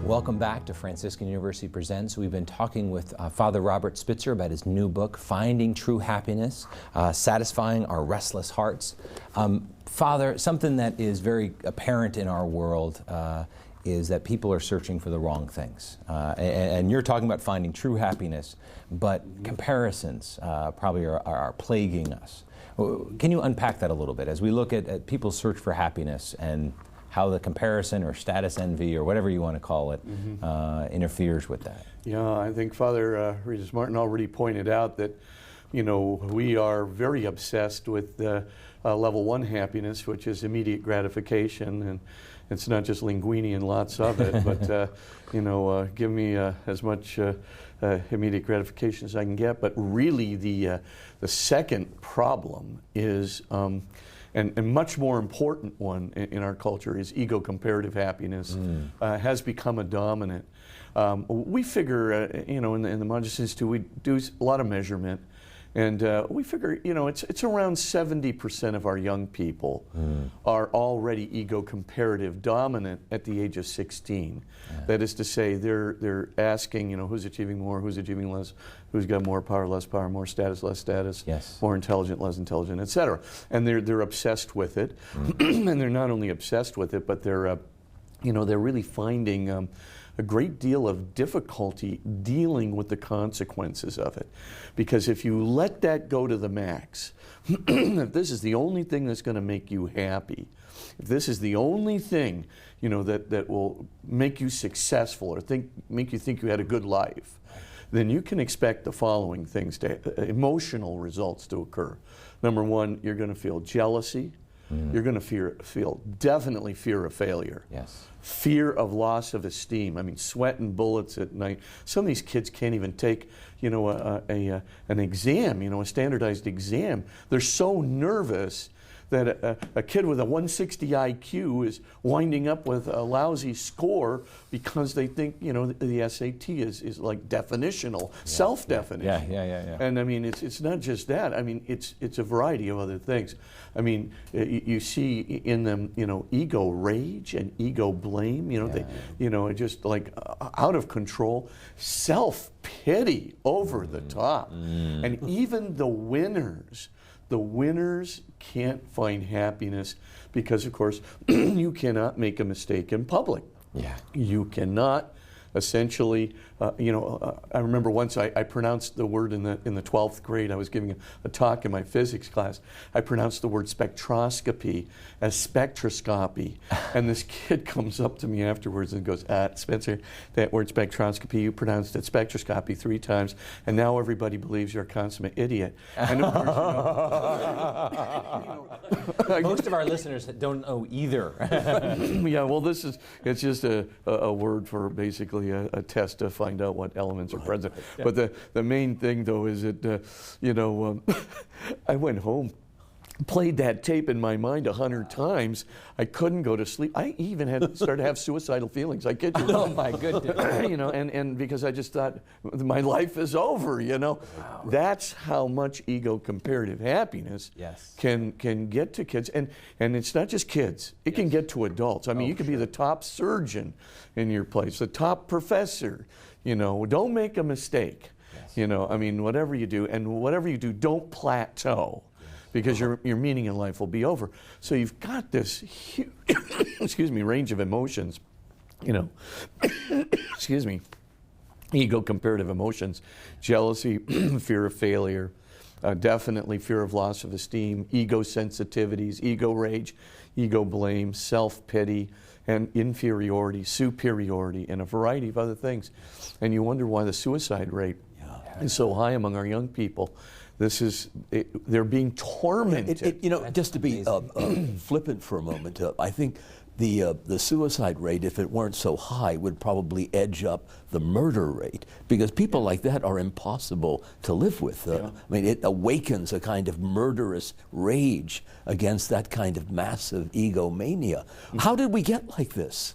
Welcome back to Franciscan University Presents. We've been talking with Father Robert Spitzer about his new book, Finding True Happiness, Satisfying Our Restless Hearts. Father, something that is very apparent in our world is that people are searching for the wrong things. And you're talking about finding true happiness, but comparisons probably are plaguing us. Can you unpack that a little bit as we look at people's search for happiness and how the comparison or status envy or whatever you want to call it interferes with that? Yeah, I think Father Regis Martin already pointed out that, you know, we are very obsessed with level 1 happiness, which is immediate gratification, and it's not just linguine and lots of it, but you know, give me as much immediate gratification as I can get. But really, the second problem is, and much more important one in our culture, is ego-comparative happiness. Has become a dominant. We figure, you know, in the Modus Institute, we do a lot of measurement. And we figure, you know, it's around 70% of our young people are already ego-comparative dominant at the age of 16. That is to say, they're asking, you know, who's achieving more, who's achieving less, who's got more power, less power, more status, less status, more intelligent, less intelligent, etc. And they're obsessed with it. And they're not only obsessed with it, but they're, you know, they're really finding a great deal of difficulty dealing with the consequences of it. Because if you let that go to the max, if this is the only thing that's going to make you happy, if this is the only thing, you know, that will make you successful or make you think you had a good life, then you can expect the following things, emotional results to occur. Number one, you're going to feel jealousy. You're going to feel definitely fear of failure. Fear of loss of esteem. I mean, sweating bullets at night. Some of these kids can't even take, you know, an exam, you know, a standardized exam. They're so nervous that a kid with a 160 IQ is winding up with a lousy score because they think, you know, the SAT is like definitional, self-definition. And I mean, it's not just that. I mean, it's a variety of other things. I mean, you see in them, you know, ego rage and ego blame. You know, they, you know, just like out of control, self-pity over the top, and even the winners. The winners can't find happiness because, of course, you cannot make a mistake in public. You cannot essentially, you know, I remember once I pronounced the word in the 12th grade. I was giving a talk in my physics class. I pronounced the word spectroscopy as spectroscopy. And this kid comes up to me afterwards and goes, Spencer, that word spectroscopy, you pronounced it spectroscopy 3 times, and now everybody believes you're a consummate idiot. And of course, you know, most of our listeners don't know either. Yeah, well, it's just a word for basically a test to find out what elements are present. But the main thing, though, is that, you know, I went home, played that tape in my mind 100 times. I couldn't go to sleep. I even had started to have suicidal feelings. I kid you not. Oh my goodness! You know, and because I just thought my life is over. You know, that's how much ego-comparative happiness can get to kids, and it's not just kids. It can get to adults. I mean, you could be the top surgeon in your place, the top professor. You know, don't make a mistake. You know, I mean, whatever you do, don't plateau. Because your meaning in life will be over. So you've got this huge, range of emotions, you know, ego-comparative emotions, jealousy, fear of failure, definitely fear of loss of esteem, ego sensitivities, ego rage, ego blame, self-pity, and inferiority, superiority, and a variety of other things. And you wonder why the suicide rate is so high among our young people. They're being tormented. You know, just to be flippant for a moment, I think the suicide rate, if it weren't so high, would probably edge up the murder rate, because people like that are impossible to live with. I mean, it awakens a kind of murderous rage against that kind of massive egomania. How did we get like this?